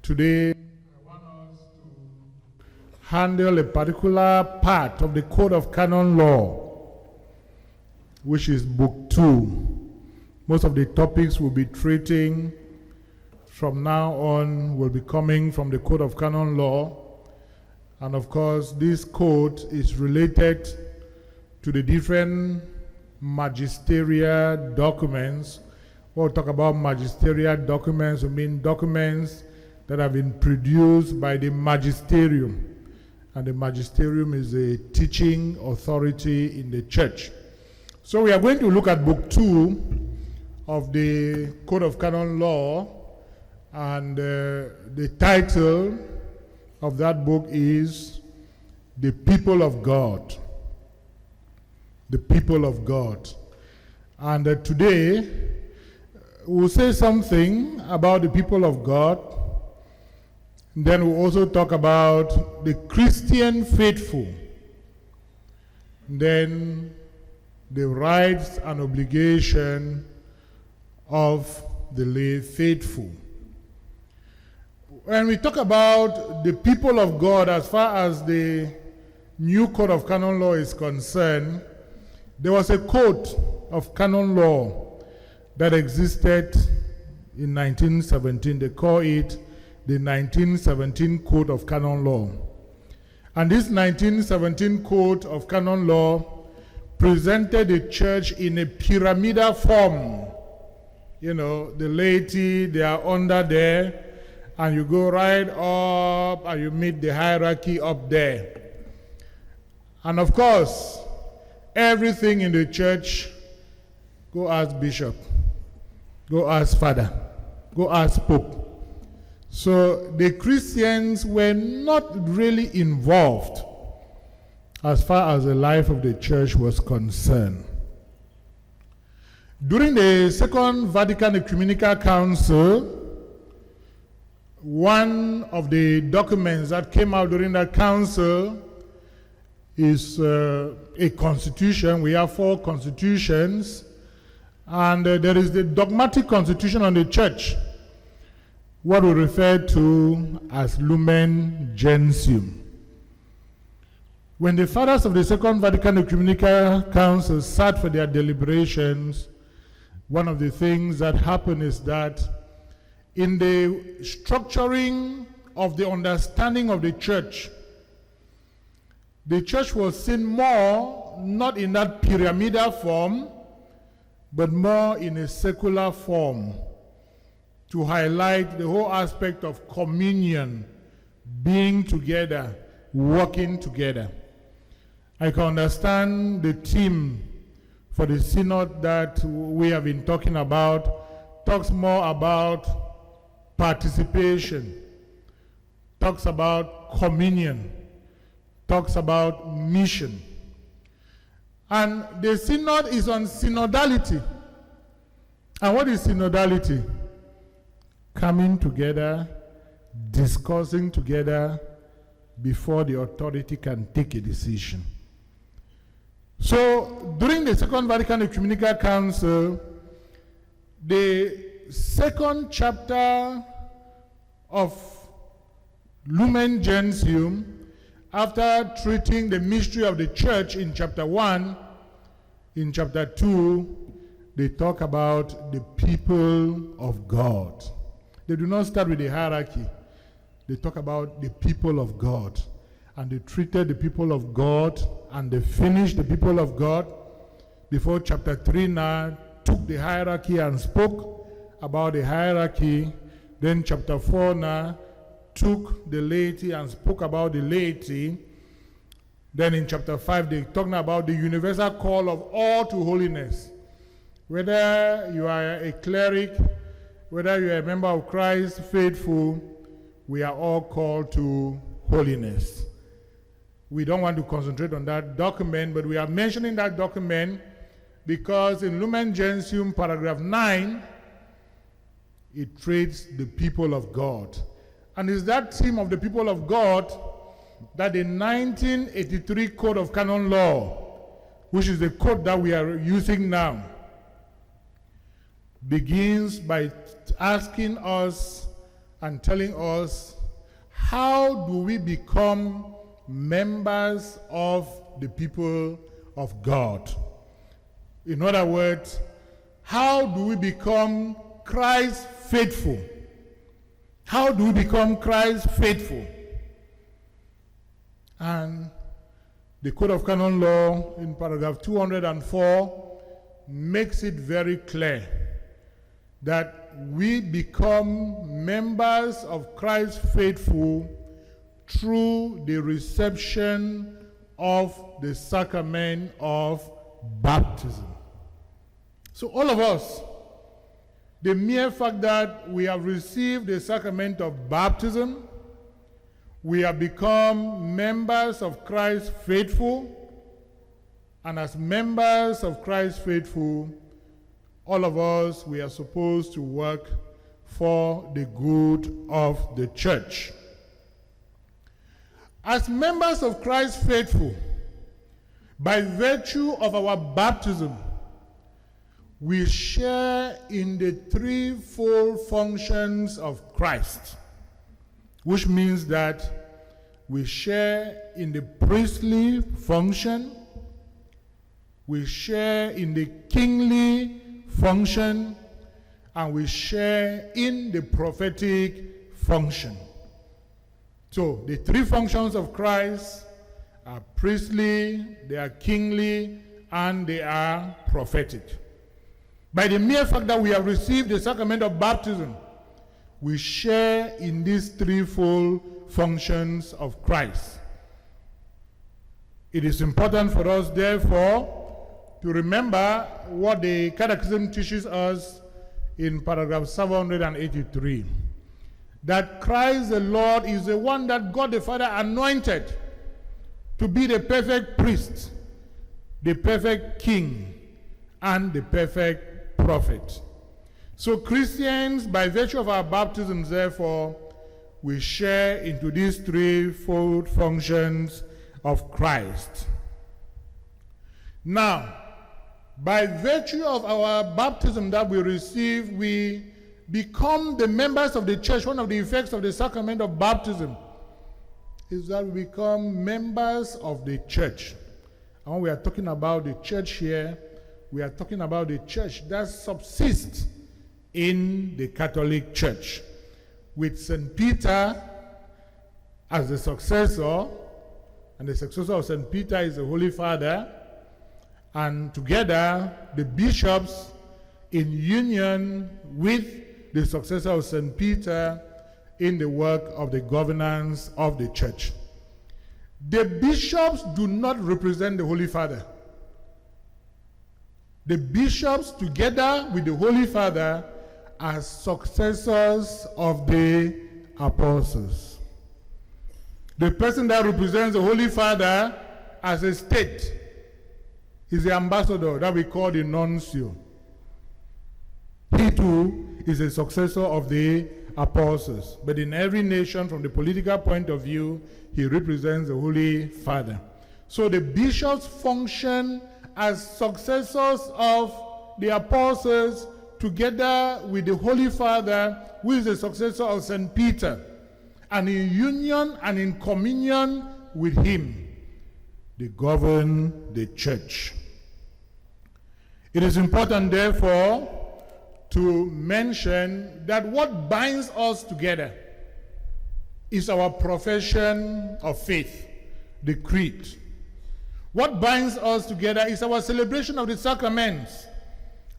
Today, I want us to handle a particular part of the Code of Canon Law, which is Book 2. Most of the topics we'll be treating from now on will be coming from the Code of Canon Law. And of course, this code is related to the different magisterial documents. We'll talk about magisterial documents. We mean documents that have been produced by the magisterium. And the magisterium is a teaching authority in the church. So we are going to look at Book 2 of the Code of Canon Law. And the title of that book is The People of God. The People of God. And today, we'll say something about the people of God. Then we'll also talk about the Christian faithful. Then the rights and obligation of the lay faithful. When we talk about the people of God, as far as the new Code of Canon Law is concerned, there was a Code of Canon Law that existed in 1917. They call it the 1917 Code of Canon Law. And this 1917 Code of Canon Law presented the church in a pyramidal form. You know, the laity, they are under there, and you go right up and you meet the hierarchy up there. And of course, everything in the church, go ask Bishop. Go ask Father. Go ask Pope. So the Christians were not really involved as far as the life of the church was concerned. During the Second Vatican Ecumenical Council, one of the documents that came out during that council is a constitution. We have 4 constitutions. And there is the dogmatic constitution on the church, what we refer to as Lumen Genum. When the fathers of the Second Vatican Ecumenical Council sat for their deliberations, one of the things that happened is that in the structuring of the understanding of the church was seen more not in that pyramidal form, but more in a secular form, to highlight the whole aspect of communion, being together, working together. I can understand the theme for the synod that we have been talking about, talks more about participation, talks about communion, talks about mission. And the synod is on synodality. And what is synodality? Coming together, discussing together before the authority can take a decision. So during the Second Vatican Ecumenical Council, the second chapter of Lumen Genum, after treating the mystery of the church in chapter 1, in chapter 2, they talk about the people of God. They do not start with the hierarchy. They talk about the people of God. And they treated the people of God, and they finished the people of God before chapter 3 now took the hierarchy and spoke about the hierarchy. Then chapter 4 now took the laity and spoke about the laity. Then in chapter 5, they're talking about the universal call of all to holiness. Whether you are a cleric, whether you are a member of Christ faithful, we are all called to holiness. We don't want to concentrate on that document, but we are mentioning that document because in Lumen Genum, paragraph 9, it treats the people of God. And it's that theme of the people of God that the 1983 Code of Canon Law, which is the code that we are using now, begins by asking us and telling us how do we become members of the people of God. In other words, how do we become Christ faithful? How do we become Christ faithful? And the Code of Canon Law in paragraph 204 makes it very clear that we become members of Christ faithful through the reception of the sacrament of baptism. So all of us, the mere fact that we have received the sacrament of baptism, we have become members of Christ faithful, and as members of Christ faithful, all of us, we are supposed to work for the good of the church. As members of Christ faithful, by virtue of our baptism, we share in the threefold functions of Christ, which means that we share in the priestly function, we share in the kingly function, and we share in the prophetic function. So the three functions of Christ are priestly, they are kingly, and they are prophetic. By the mere fact that we have received the sacrament of baptism, we share in these threefold functions of Christ. It is important for us, therefore, to remember what the Catechism teaches us in paragraph 783, that Christ the Lord is the one that God the Father anointed to be the perfect priest, the perfect king, and the perfect prophet. So Christians, by virtue of our baptisms, therefore, we share into these threefold functions of Christ. Now, by virtue of our baptism that we receive, we become the members of the church. One of the effects of the sacrament of baptism is that we become members of the church. And when we are talking about the church here, we are talking about the church that subsists in the Catholic Church, with St. Peter as the successor, and the successor of St. Peter is the Holy Father, and together the bishops in union with the successor of St. Peter in the work of the governance of the church. The bishops do not represent the Holy Father. The bishops, together with the Holy Father, are successors of the apostles. The person that represents the Holy Father as a state is the ambassador that we call the nuncio. He too is a successor of the apostles. But in every nation, from the political point of view, he represents the Holy Father. So the bishops function as successors of the apostles together with the Holy Father, who is the successor of St. Peter. And in union and in communion with him, they govern the church. It is important, therefore, to mention that what binds us together is our profession of faith, the creed. What binds us together is our celebration of the sacraments,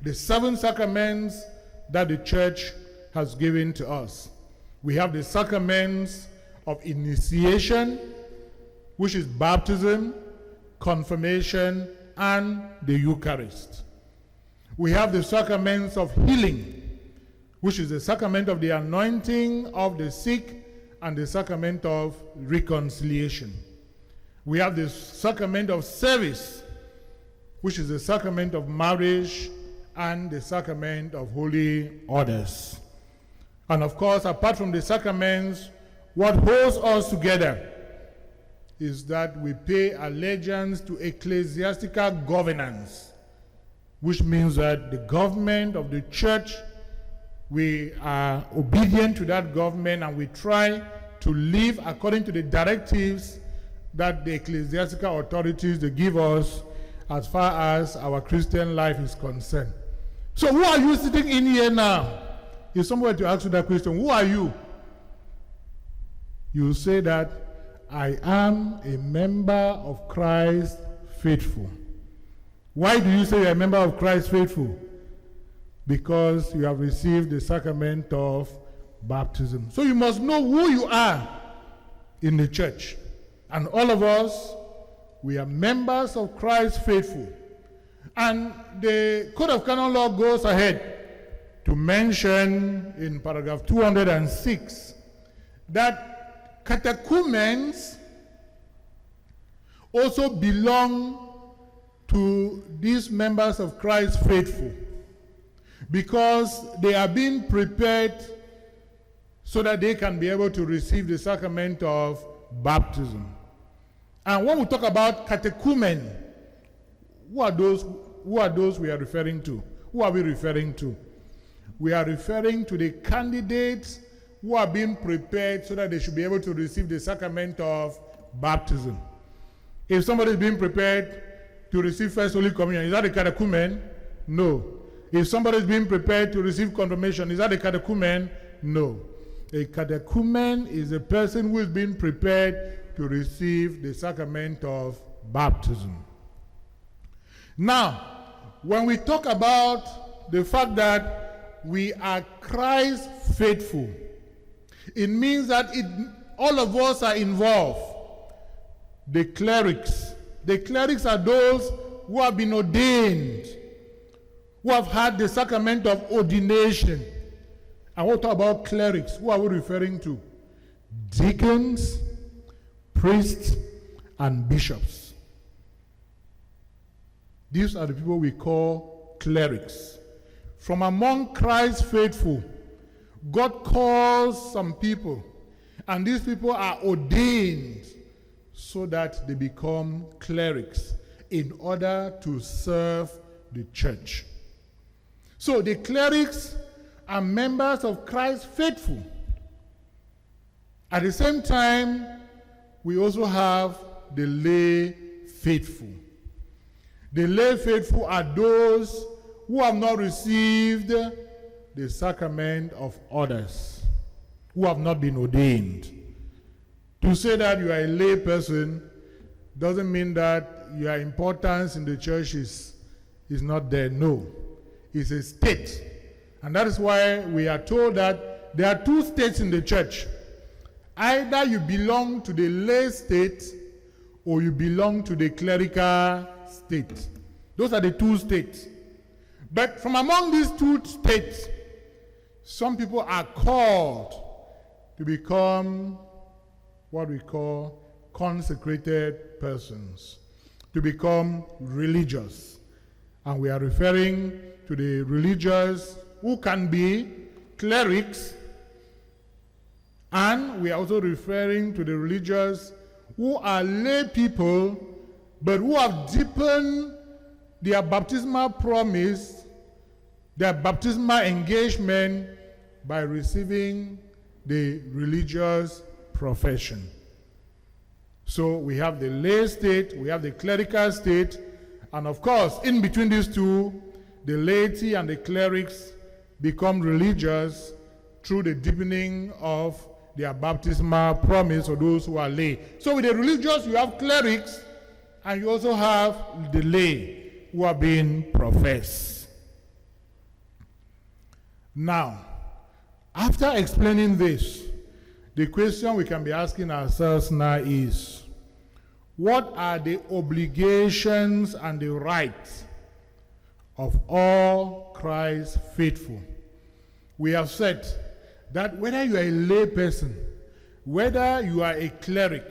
the 7 sacraments that the church has given to us. We have the sacraments of initiation, which is baptism, confirmation, and the Eucharist. We have the sacraments of healing, which is the sacrament of the anointing of the sick and the sacrament of reconciliation. We have the sacrament of service, which is the sacrament of marriage and the sacrament of holy orders. And of course, apart from the sacraments, what holds us together is that we pay allegiance to ecclesiastical governance, which means that the government of the church we are obedient to that government, and we try to live according to the directives that the ecclesiastical authorities they give us as far as our Christian life is concerned. So who are you sitting in here now? If somebody to ask you that question, who are you? You say that I am a member of Christ faithful. Why do you say you're a member of Christ faithful? Because you have received the sacrament of baptism. So you must know who you are in the church. And all of us, we are members of Christ faithful. And the Code of Canon Law goes ahead to mention in paragraph 206 that catechumens also belong to these members of Christ faithful, because they are being prepared so that they can be able to receive the sacrament of baptism. And when we talk about catechumen, who are those we are referring to? Who are we referring to? We are referring to the candidates who are being prepared so that they should be able to receive the sacrament of baptism. If somebody is being prepared to receive First Holy Communion, is that a catechumen? No. If somebody is being prepared to receive confirmation, is that a catechumen? No. A catechumen is a person who is being prepared to receive the sacrament of baptism. Now, when we talk about the fact that we are Christ faithful, it means that all of us are involved. The clerics are those who have been ordained, who have had the sacrament of ordination. And we'll talk about clerics. Who are we referring to? Deacons, priests, and bishops. These are the people we call clerics. From among Christ's faithful, God calls some people, and these people are ordained so that they become clerics in order to serve the church. So the clerics are members of Christ faithful. At the same time, we also have the lay faithful. The lay faithful are those who have not received the sacrament of others, who have not been ordained. To say that you are a lay person doesn't mean that your importance in the church is not there. No. It's a state. And that is why we are told that there are two states in the church. Either you belong to the lay state or you belong to the clerical state. Those are the two states. But from among these two states, some people are called to become what we call consecrated persons, to become religious. And we are referring to the religious who can be clerics, and we are also referring to the religious who are lay people, but who have deepened their baptismal promise, their baptismal engagement by receiving the religious profession. So we have the lay state, we have the clerical state, and of course, in between these two, the laity and the clerics become religious through the deepening of their baptismal promise for those who are lay. So with the religious, you have clerics, and you also have the lay who are being professed. Now, after explaining this, the question we can be asking ourselves now is, what are the obligations and the rights of all Christ faithful? We have said that whether you are a lay person, whether you are a cleric,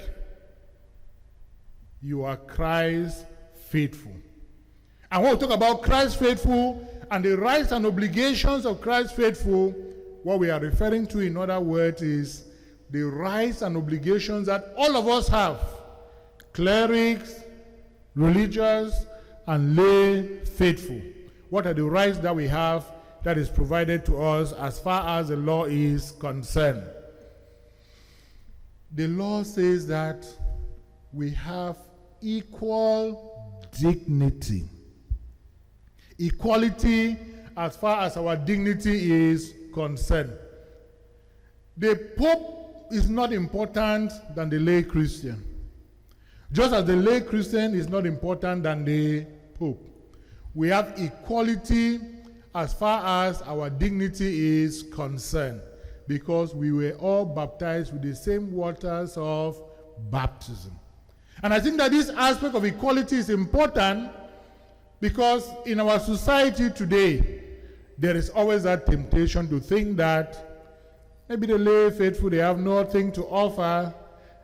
you are Christ faithful. And when we talk about Christ faithful and the rights and obligations of Christ faithful, what we are referring to, in other words, is the rights and obligations that all of us have. Clerics, religious, and lay faithful. What are the rights that we have that is provided to us as far as the law is concerned. The law says that we have equal dignity. Equality as far as our dignity is concerned. The Pope is not important than the lay Christian. Just as the lay Christian is not important than the Pope. We have equality as far as our dignity is concerned, because we were all baptized with the same waters of baptism. And I think that this aspect of equality is important because in our society today, there is always that temptation to think that maybe the lay faithful, they have nothing to offer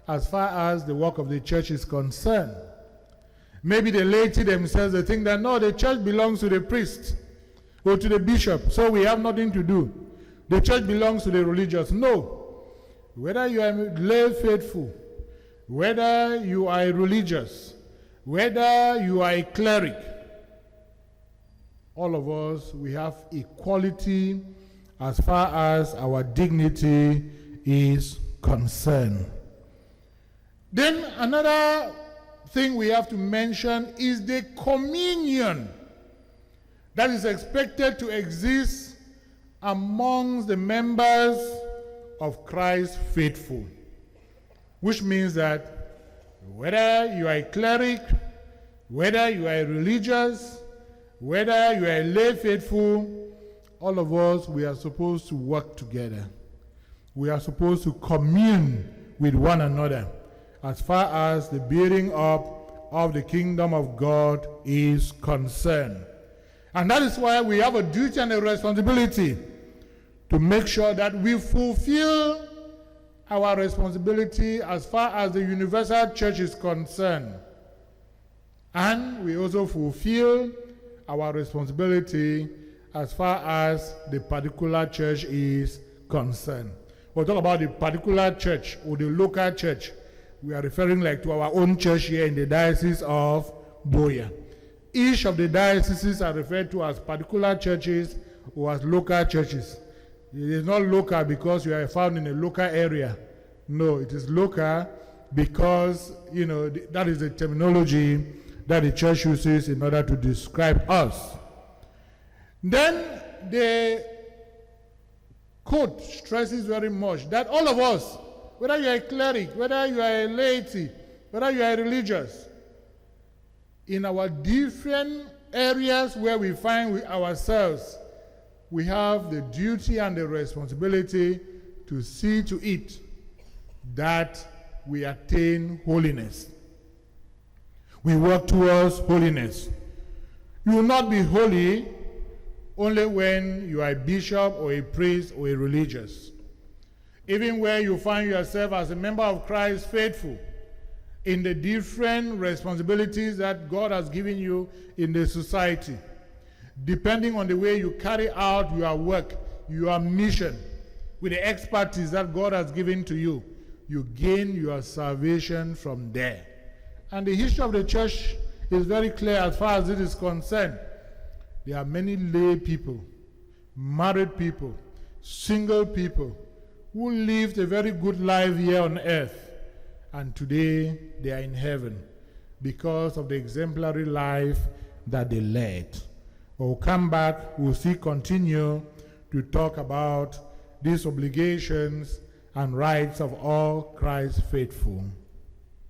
as far as the work of the church is concerned. Maybe the laity themselves, they think that no, the church belongs to the priest or to the bishop, so we have nothing to do. The church belongs to the religious. No. Whether you are lay faithful, whether you are a religious, whether you are a cleric, all of us, we have equality as far as our dignity is concerned. Then another thing we have to mention is the communion that is expected to exist amongst the members of Christ faithful. Which means that whether you are a cleric, whether you are a religious, whether you are a lay faithful, all of us, we are supposed to work together. We are supposed to commune with one another as far as the building up of the kingdom of God is concerned. And that is why we have a duty and a responsibility to make sure that we fulfill our responsibility as far as the universal church is concerned. And we also fulfill our responsibility as far as the particular church is concerned. We'll talk about the particular church or the local church. We are referring like to our own church here in the Diocese of Boya. Each of the dioceses are referred to as particular churches or as local churches. It is not local because you are found in a local area. No, it is local because, that is the terminology that the church uses in order to describe us. Then the code stresses very much that all of us, whether you are a cleric, whether you are a laity, whether you are religious, in our different areas where we find ourselves, we have the duty and the responsibility to see to it that we attain holiness. We work towards holiness. You will not be holy only when you are a bishop or a priest or a religious. Even where you find yourself as a member of Christ faithful, in the different responsibilities that God has given you in the society, depending on the way you carry out your work, your mission, with the expertise that God has given to you, you gain your salvation from there. And the history of the church is very clear as far as it is concerned. There are many lay people, married people, single people, who lived a very good life here on earth. And today they are in heaven because of the exemplary life that they led. We'll come back, we'll continue to talk about these obligations and rights of all Christ faithful.